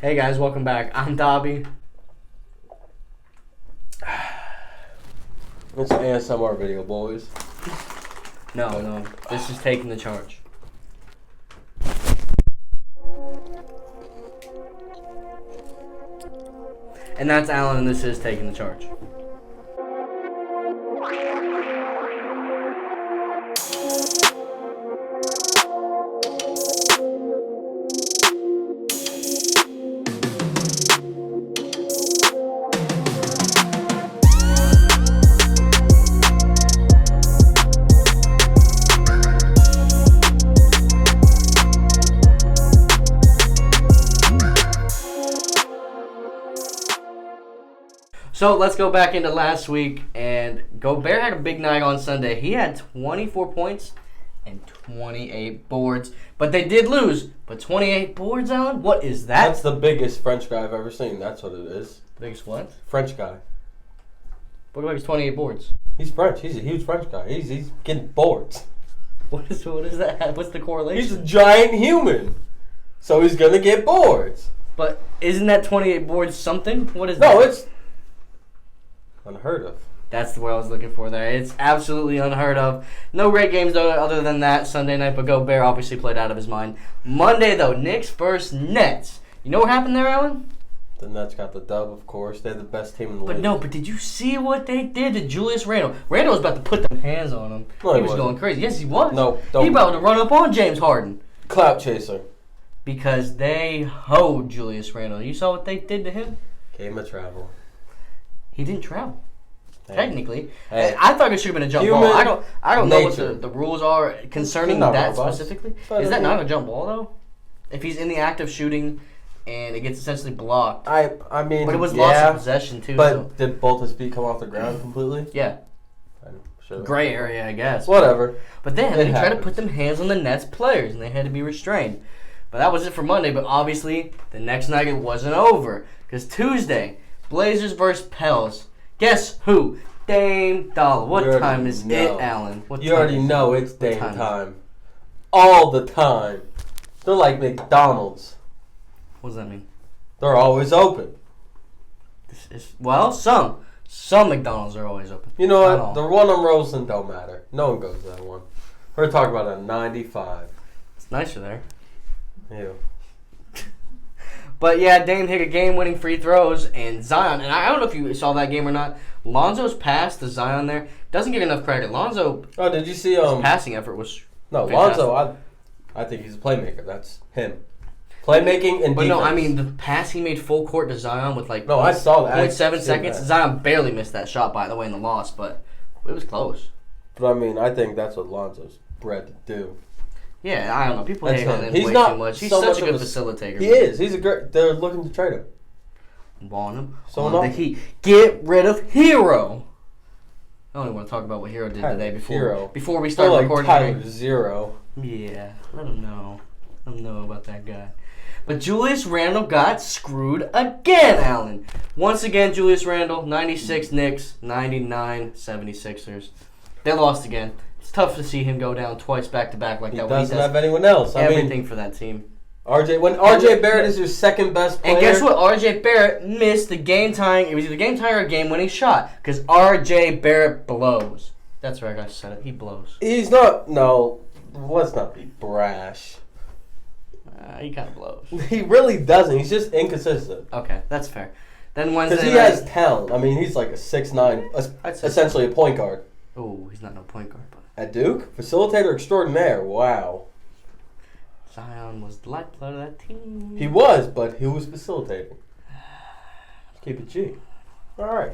Hey guys, welcome back. I'm Dobby. It's an ASMR video, boys. No, this is taking the charge. And that's Alan, and this is taking the charge. So let's go back into last week, and Gobert had a big night on Sunday. He had 24 points and 28 boards, but they did lose. But 28 boards, Alan? What is that? That's the biggest French guy I've ever seen. That's what it is. Biggest what? French guy. What about his 28 boards? He's French. He's a huge French guy. He's getting boards. What is that? What's the correlation? He's a giant human, so he's gonna get boards. But isn't that 28 boards something? What is that? No, it's unheard of. That's the word I was looking for there. It's absolutely unheard of. No great games though, other than that Sunday night, but Gobert obviously played out of his mind. Monday though, Knicks versus Nets. You know what happened there, Alan? The Nets got the dub, of course. They're the best team in the league. But did you see what they did to Julius Randle? Randle was about to put them hands on him. No, he he was wasn't. going crazy. Yes, he was. No, don't. He about to run up on James Harden. Clout chaser. Because they hoed Julius Randle. You saw what they did to him? Game of travel. He didn't travel. Hey. Technically. Hey. I thought it should have been a jump Human ball. I don't know what nature. the rules are concerning He's not that robots. specifically. But Is that not a jump ball, though? If he's in the act of shooting and it gets essentially blocked. I mean, But it was yeah, loss of possession, too. But So. did both his feet come off the ground completely? Yeah. I'm sure. Gray area, I guess. Whatever. But then It they tried to happens. put them hands on the Nets players, and they had to be restrained. But that was it for Monday. But obviously, the next night it wasn't over. Because Tuesday, Blazers versus Pels. Guess who? Dame Dollar. What You already time is know. it, Alan? What You time already is it? know it's Dame time is it? time. All the time. They're like McDonald's. What does that mean? They're always open. Well, some McDonald's are always open. You know Not all. what? The one on Roseland don't matter. No one goes to that one. We're talking about a 95. It's nicer there. Ew. But yeah, Dame hit a game-winning free throws, and Zion, and I don't know if you saw that game or not, Lonzo's pass to Zion there doesn't get enough credit. Lonzo's Oh, did you see? passing effort was No, fantastic. Lonzo. I think he's a playmaker. That's him. Playmaking and But defense. no, I mean the pass he made full court to Zion with like No, I saw that. 0.7 I seconds. seen that. Zion barely missed that shot, by the way, in the loss, but it was close. But I mean, I think that's what Lonzo's bred to do. Yeah, I don't know. People That's hate on him. him He's way not too much. He's so such much a good of a- facilitator. He is. He's a great. They're looking to trade him. Want him So on no. the Heat. Get rid of Hero. I don't even want to talk about what Hero did Tyler today Hero. before we They're start like recording. Tyler Zero. Yeah, let him know. Let him know about that guy. But Julius Randle got screwed again, Alan. Once again, Julius Randle, 96 Knicks, 99 76ers. They lost again. It's tough to see him go down twice back-to-back like He that. When doesn't have anyone else. I everything mean, for that team. when RJ Barrett is your second best player. And guess what? RJ Barrett missed the game-tying. It was either game-tying or game-winning shot. Because RJ Barrett blows. That's right, I said it. He blows. He's not. No, let's not be brash. He kind of blows. He really doesn't. He's just inconsistent. Okay, that's fair. Then Wednesday Because he night. has talent. I mean, he's like a 6'9", I'd say- essentially a point guard. Oh, he's not no point guard, but At Duke, facilitator extraordinaire. Wow. Zion was the lifeblood of that team. He was, but he was facilitating. Keep it G. All right.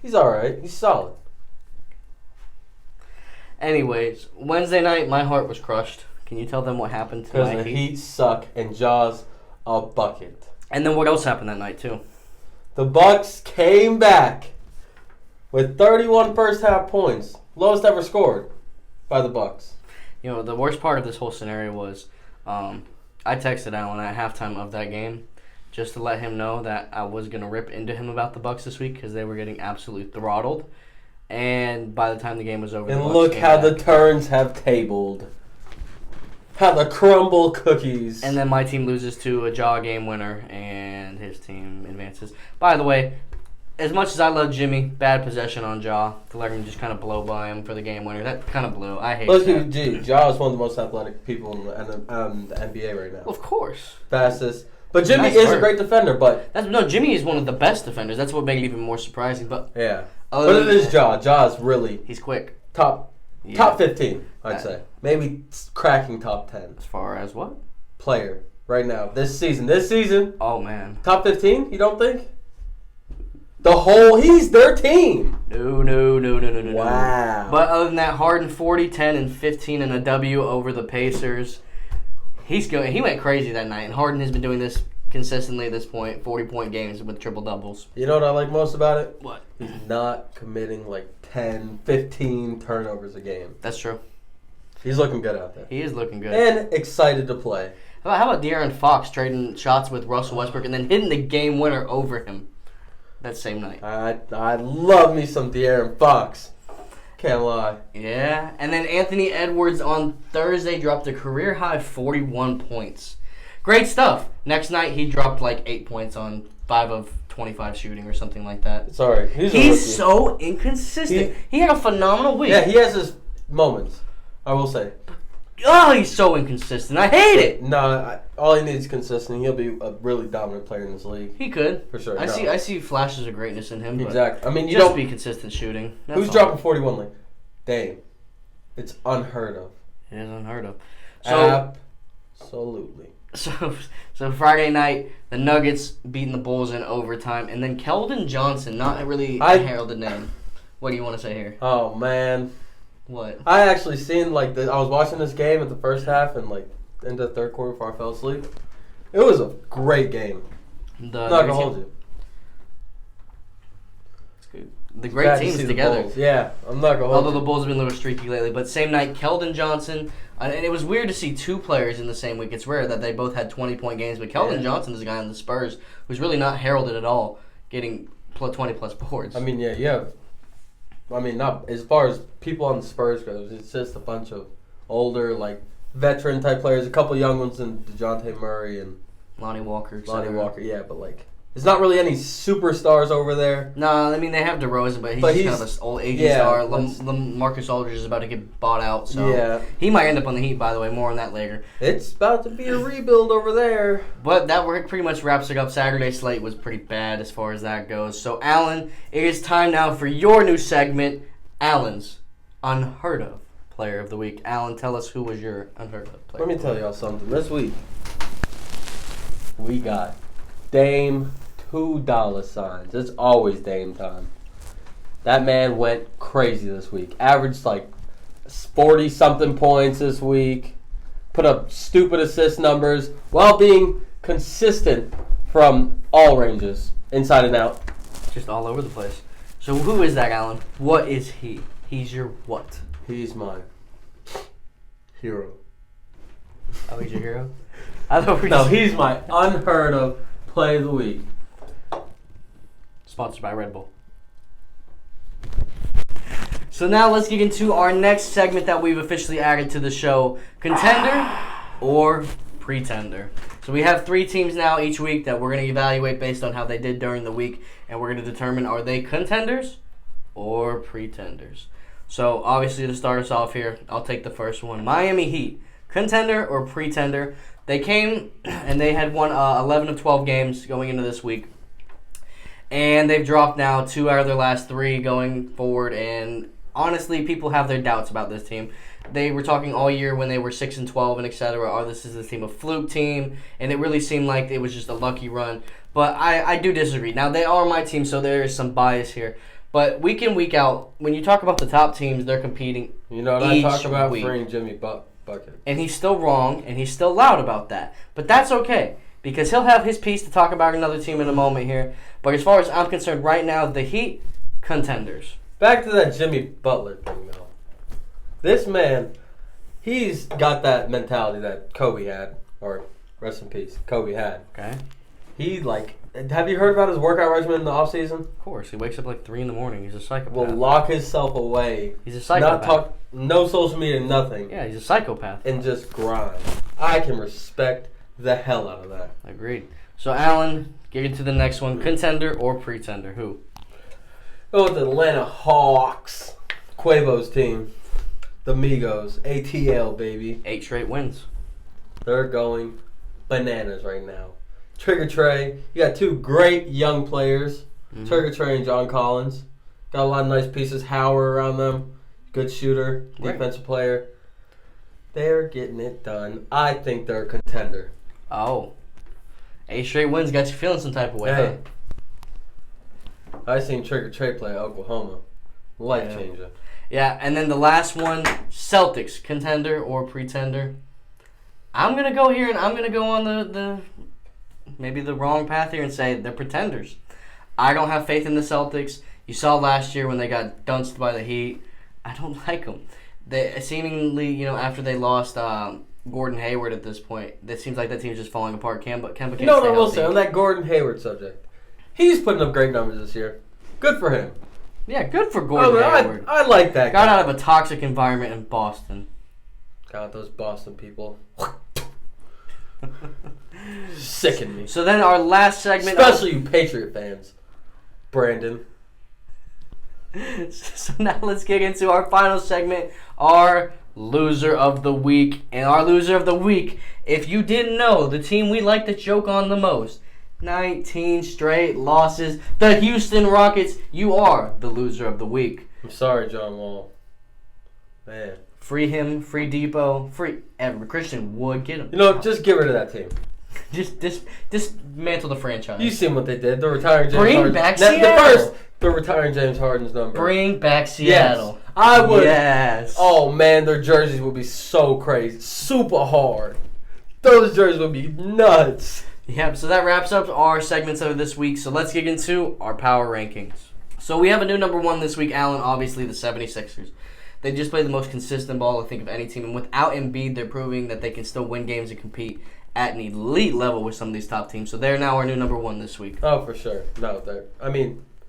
He's all right. He's solid. Anyways, Wednesday night, my heart was crushed. Can you tell them what happened to Because my the Heat? Heat suck and Jaws a bucket. And then what else happened that night, too? The Bucks came back with 31 first half points, lowest ever scored by the Bucks. You know, the worst part of this whole scenario was I texted Alan at halftime of that game just to let him know that I was going to rip into him about the Bucks this week because they were getting absolutely throttled. And by the time the game was over, the And Bucks look came how back. the turns have tabled. How the crumble cookies. And then my team loses to a Jaw game winner, and his team advances. By the way, as much as I love Jimmy, bad possession on Jaw. To let him just kind of blow by him for the game winner. That kind of blew. I hate that. Ja is one of the most athletic people in the NBA right now. Well, of course. Fastest. But Jimmy is a great defender, but... Jimmy is one of the best defenders. That's what makes it even more surprising. But yeah. But it is Ja. Ja is really... He's quick. Top 15, I'd say. Maybe cracking top 10. As far as what? Player. Right now. This season. Oh, man. Top 15, you don't think? He's their team. No. Wow. But other than that, Harden 40, 10, and 15 and a W over the Pacers. He went crazy that night, and Harden has been doing this consistently at this point, 40-point games with triple-doubles. You know what I like most about it? What? He's not committing like 10, 15 turnovers a game. That's true. He's looking good out there. He is looking good. And excited to play. How about De'Aaron Fox trading shots with Russell Westbrook and then hitting the game winner over him that same night? I love me some De'Aaron Fox. Can't lie. Yeah, and then Anthony Edwards on Thursday dropped a career-high 41 points. Great stuff. Next night, he dropped like 8 points on 5 of 25 shooting or something like that. Sorry. He's so inconsistent. He had a phenomenal week. Yeah, he has his moments, I will say. Oh, he's so inconsistent. I hate it. No, all he needs is consistency. He'll be a really dominant player in this league. He could. For sure. I see flashes of greatness in him. Exactly. I mean, you just be consistent shooting. Who's dropping 41 like? Dame. It's unheard of. It is unheard of. So, absolutely. So Friday night, the Nuggets beating the Bulls in overtime, and then Keldon Johnson, not really a heralded name. What do you want to say here? Oh man. What? I actually seen I was watching this game at the first half and like into the third quarter before I fell asleep. It was a great game. I'm not gonna hold you. It's good. The great teams together. Yeah, I'm not gonna hold you. Although the Bulls have been a little streaky lately, but same night, Keldon Johnson, and it was weird to see two players in the same week. It's rare that they both had 20-point games, but Keldon Johnson is a guy on the Spurs who's really not heralded at all, getting 20-plus boards. I mean, not as far as people on the Spurs goes. It's just a bunch of older, like veteran type players. A couple young ones in DeJounte Murray and Lonnie Walker. Yeah, but like there's not really any superstars over there. No, I mean they have DeRozan, but he's kind of an old aging star. Marcus Aldridge is about to get bought out, so he might end up on the Heat. By the way, more on that later. It's about to be a rebuild over there. But that pretty much wraps it up. Saturday slate was pretty bad as far as that goes. So Alan, it is time now for your new segment, Alan's Unheard of Player of the Week. Alan, tell us who was your Unheard of Player. Let me tell y'all something. This week we got Dame $2. It's always Dame time. That man went crazy this week. Averaged like 40-something points this week. Put up stupid assist numbers while being consistent from all ranges, inside and out. Just all over the place. So who is that, Alan? What is he? He's your what? He's my hero. Oh, he's your hero? He's my unheard of play of the week. Sponsored by Red Bull. So now let's get into our next segment that we've officially added to the show. Contender or Pretender. So we have 3 teams now each week that we're going to evaluate based on how they did during the week. And we're going to determine, are they contenders or pretenders? So obviously to start us off here, I'll take the first one. Miami Heat. Contender or pretender? They came and they had won 11 of 12 games going into this week. And they've dropped now 2 out of their last 3 going forward. And honestly, people have their doubts about this team. They were talking all year when they were 6-12 and etc. Oh, this is a team, a fluke team. And it really seemed like it was just a lucky run. But I do disagree. Now, they are my team, so there is some bias here. But week in, week out, when you talk about the top teams, they're competing. You know what I talk about? Freeing Jimmy Bucket. And he's still wrong, and he's still loud about that. But that's okay, because he'll have his piece to talk about another team in a moment here. But as far as I'm concerned, right now, the Heat, contenders. Back to that Jimmy Butler thing, though. This man, he's got that mentality that Kobe had, or rest in peace, Kobe had. Okay. Have you heard about his workout regimen in the offseason? Of course, he wakes up like 3 in the morning. He's a psychopath. Will lock himself away. He's a psychopath. No social media, nothing. Yeah, he's a psychopath. And just grind. I can respect the hell out of that. Agreed. So, Alan, get into the next one. Contender or pretender? Who? Go with the Atlanta Hawks. Quavo's team. The Migos. ATL, baby. 8 straight wins. They're going bananas right now. Trigger Trey. You got 2 great young players. Mm-hmm. Trigger Trey and John Collins. Got a lot of nice pieces. Howard around them. Good shooter. Defensive player. They're getting it done. I think they're a contender. Oh. 8 straight wins got you feeling some type of way, Hey. I seen Trigger Trey play at Oklahoma. Life changer. Yeah, and then the last one, Celtics, contender or pretender? I'm going to go here and I'm going to go on the maybe the wrong path here and say they're pretenders. I don't have faith in the Celtics. You saw last year when they got dunced by the Heat. I don't like them. They seemingly, after they lost Gordon Hayward at this point, it seems like that team's just falling apart. Kemba can't stay I will healthy. say on that Gordon Hayward subject, he's putting up great numbers this year. Good for him. Yeah, good for Gordon Hayward. I like that Got guy. out of a toxic environment in Boston. God, those Boston people. Sicken me. So then our last segment... Especially you Patriot fans. Brandon. So now let's get into our final segment, our loser of the week. And our loser of the week, if you didn't know, the team we like to joke on the most, 19 straight losses, the Houston Rockets. You are the loser of the week. I'm sorry, John Wall. Man. Free him, free Depot, free Christian Wood. Get him. Just get rid of that team. Just dismantle the franchise. You seen what they did. They're retiring James Bring Harden. back Seattle. They're retiring James Harden's number. Bring back Seattle. Yes, I would. Yes. Oh, man, their jerseys would be so crazy. Super hard. Those jerseys would be nuts. Yep, so that wraps up our segments of this week. So let's get into our power rankings. So we have a new number 1 this week, Alan, obviously the 76ers. They just play the most consistent ball, I think, of any team. And without Embiid, they're proving that they can still win games and compete at an elite level with some of these top teams. So they're now our new number 1 this week. Oh, for sure. No,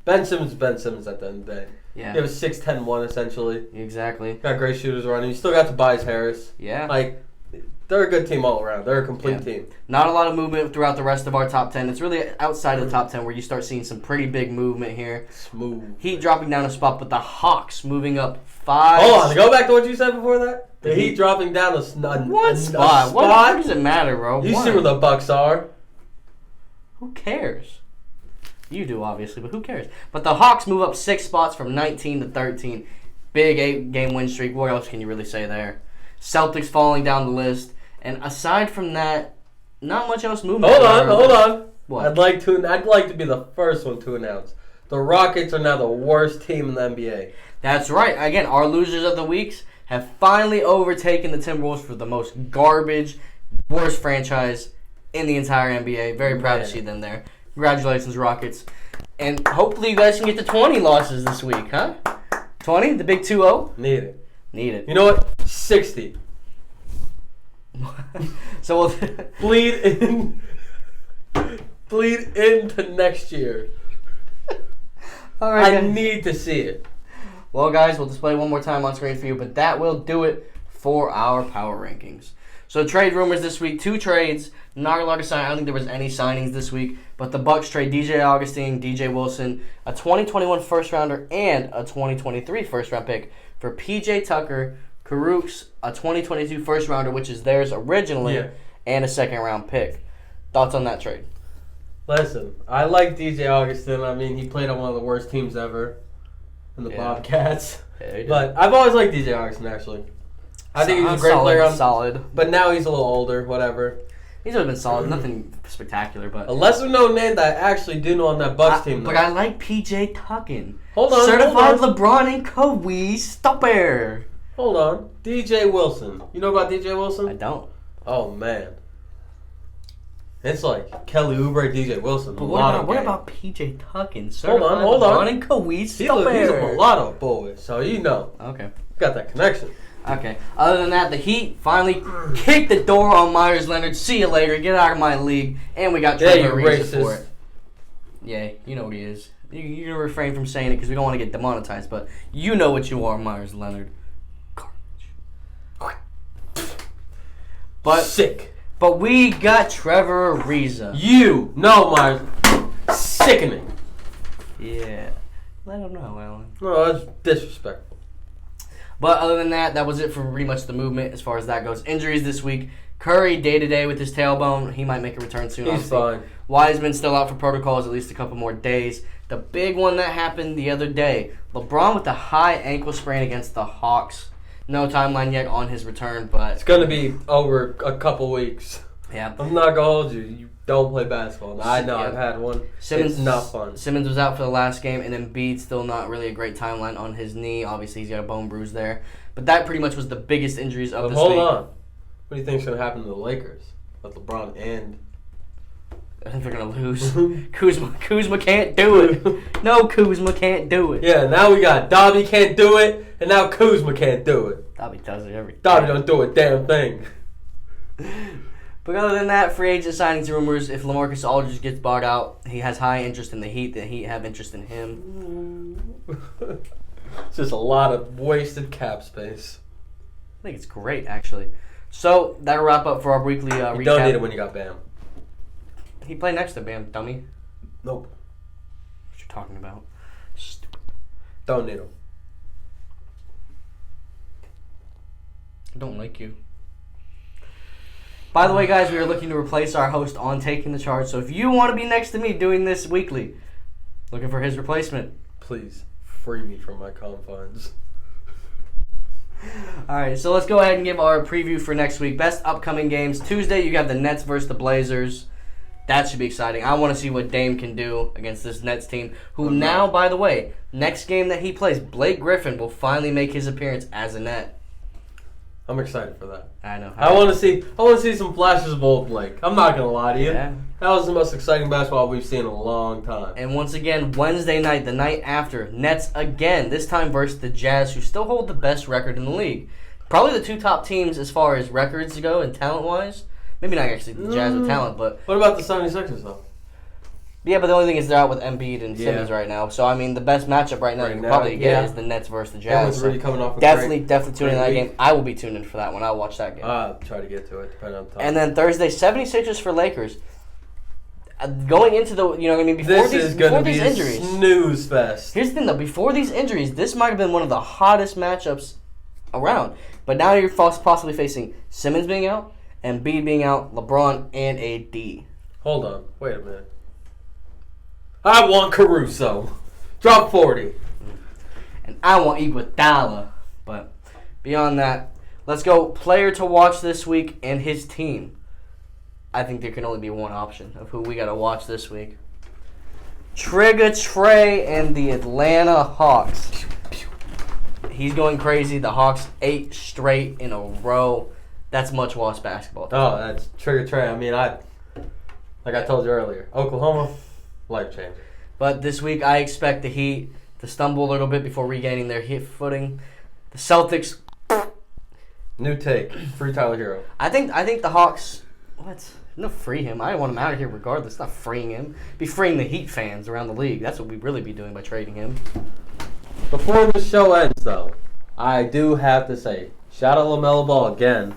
Ben Simmons at the end of the day. Yeah. You have a 6'10" essentially. Exactly. Got great shooters around him. You still got Tobias Harris. Yeah. They're a good team all around. They're a complete team. Not a lot of movement throughout the rest of our top 10. It's really outside of the top 10 where you start seeing some pretty big movement here. Smooth. Heat dropping down a spot, but the Hawks moving up 5. Hold on. Go back to what you said before that. The Heat dropping down one spot. What does it matter, bro? You see where the Bucks are. Who cares? You do, obviously, but who cares? But the Hawks move up 6 spots from 19 to 13. Big 8-game win streak. What else can you really say there? Celtics falling down the list. And aside from that, not much else moving. Hold on. What? I'd like to be the first one to announce. The Rockets are now the worst team in the NBA. That's right. Again, our losers of the weeks have finally overtaken the Timberwolves for the most garbage, worst franchise in the entire NBA. Very proud to see them there. Congratulations, Rockets. And hopefully you guys can get to 20 losses this week, huh? 20? The big 2-0? Need it. Need it. You know what? 60. So we'll bleed into next year. All right. I need to see it. Well, guys, we'll display one more time on screen for you, but that will do it for our power rankings. So trade rumors this week, 2 trades. Not a lot of sign. I don't think there was any signings this week, but the Bucks trade DJ Augustine, DJ Wilson, a 2021 first rounder and a 2023 first round pick for PJ Tucker, Karooks, a 2022 first rounder, which is theirs originally, and a second round pick. Thoughts on that trade? Listen, I like DJ Augustine. I mean, he played on one of the worst teams ever in the Bobcats. Yeah, but I've always liked DJ Augustine, actually. I think he's a great player. Solid. But now he's a little older, whatever. He's always been solid. Nothing spectacular, but... A lesser-known name that I actually do know on that Bucks team, though. But I like PJ Tuckin. Hold on, Certified LeBron and Kawhi stopper. Hold on. DJ Wilson. You know about DJ Wilson? I don't. Oh, man. It's like Kelly Oubre, DJ Wilson. But what about PJ Tuckin? Hold on. LeBron and Kawhi stopper. He's a mulatto boy, so you know. Okay. Got that connection. Okay. Other than that, the Heat finally kicked the door on Myers Leonard. See you later. Get out of my league. And we got Trevor Ariza for it. Yeah, you know what he is. You're going to refrain from saying it because we don't want to get demonetized, but you know what you are, Myers Leonard. Garbage. But, sick. But we got Trevor Ariza. Myers. Sickening. Yeah. Let him know, Alan. No, that's disrespectful. But other than that, that was it for pretty much the movement as far as that goes. Injuries this week. Curry, day-to-day with his tailbone. He might make a return soon. He's fine. Wiseman still out for protocols at least a couple more days. The big one that happened the other day. LeBron with the high ankle sprain against the Hawks. No timeline yet on his return, but... It's going to be over a couple weeks. Yeah. I'm not going to hold you. You don't play basketball. I know. I've had one. It's not fun. Simmons was out for the last game, and Embiid still not really a great timeline on his knee. Obviously, he's got a bone bruise there. But that pretty much was the biggest injuries of this week. Hold on. What do you think's going to happen to the Lakers with LeBron and... I think they're going to lose. Kuzma can't do it. No, Kuzma can't do it. Yeah, now we got Dobby can't do it, and now Kuzma can't do it. Dobby does it every day. Dobby don't do a damn thing. But other than that, free agent signings rumors, if LaMarcus Aldridge gets bought out, he has high interest in the Heat. The Heat have interest in him. It's just a lot of wasted cap space. I think it's great, actually. So, that'll wrap up for our weekly recap. You don't need it when you got Bam. He played next to Bam, dummy. Nope. What you talking about? Stupid. Don't need him. I don't like you. By the way, guys, we are looking to replace our host on Taking the Charge. So if you want to be next to me doing this weekly, looking for his replacement. Please, free me from my confines. All right, so let's go ahead and give our preview for next week. Best upcoming games. Tuesday, you have the Nets versus the Blazers. That should be exciting. I want to see what Dame can do against this Nets team, who now, by the way, next game that he plays, Blake Griffin will finally make his appearance as a Net. I'm excited for that. I know. I want to see some flashes of old Blake. I'm not gonna lie to you. Yeah. That was the most exciting basketball we've seen in a long time. And once again, Wednesday night, the night after, Nets again. This time versus the Jazz, who still hold the best record in the league. Probably the two top teams as far as records go and talent-wise. Maybe not actually the Jazz with talent, but... What about the 76ers, though? Yeah, but the only thing is they're out with Embiid and Simmons right now. So, I mean, the best matchup right now you can probably get is the Nets versus the Jazz. Everyone's really coming off a definitely tune in that game. I will be tuned in for that one. I'll watch that game. I'll try to get to it, depending on time. And then Thursday, 76ers for Lakers. Going into the, you know what I mean, before these injuries. Snooze fest. Here's the thing, though. Before these injuries, this might have been one of the hottest matchups around. But now you're possibly facing Simmons being out, Embiid being out, LeBron, and AD. Hold on. Wait a minute. I want Caruso. Drop 40. And I want Iguodala. But beyond that, let's go player to watch this week and his team. I think there can only be one option of who we got to watch this week. Trigger Trey and the Atlanta Hawks. He's going crazy. The Hawks 8 straight in a row. That's much watch basketball. Oh, that's Trigger Trey. I mean, like I told you earlier, Oklahoma, life changer. But this week, I expect the Heat to stumble a little bit before regaining their hit footing. The Celtics. New take. Free Tyler Hero. I think the Hawks. What? No, free him. I want him out of here regardless. Not freeing him. Be freeing the Heat fans around the league. That's what we'd really be doing by trading him. Before the show ends, though, I do have to say, shout out LaMelo Ball again.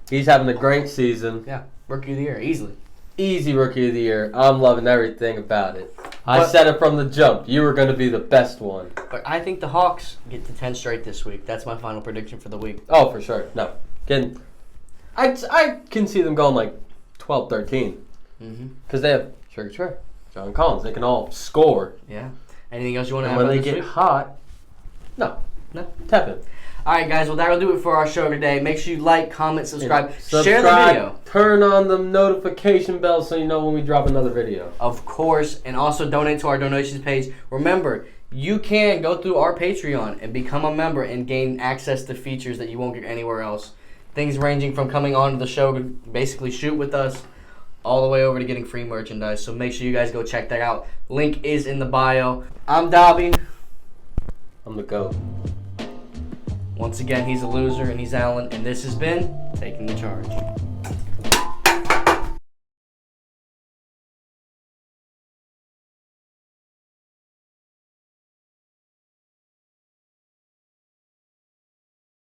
He's having a great season. Yeah, Rookie of the Year, easily. Easy Rookie of the Year. I'm loving everything about it. I said it from the jump. You were going to be the best one. But I think the Hawks get to 10 straight this week. That's my final prediction for the week. Oh, for sure. No. I can see them going like 12, 13. Because they have Sugar Trey, John Collins. They can all score. Yeah. Anything else you want to add about when this they get week? hot, no. Tepid. All right, guys. Well, that'll do it for our show today. Make sure you like, comment, subscribe, share the video. Turn on the notification bell so you know when we drop another video. Of course, and also donate to our donations page. Remember, you can go through our Patreon and become a member and gain access to features that you won't get anywhere else. Things ranging from coming on to the show to basically shoot with us, all the way over to getting free merchandise. So make sure you guys go check that out. Link is in the bio. I'm Dobby. I'm the GOAT. Once again, he's a loser, and he's Alan, and this has been Taking the Charge.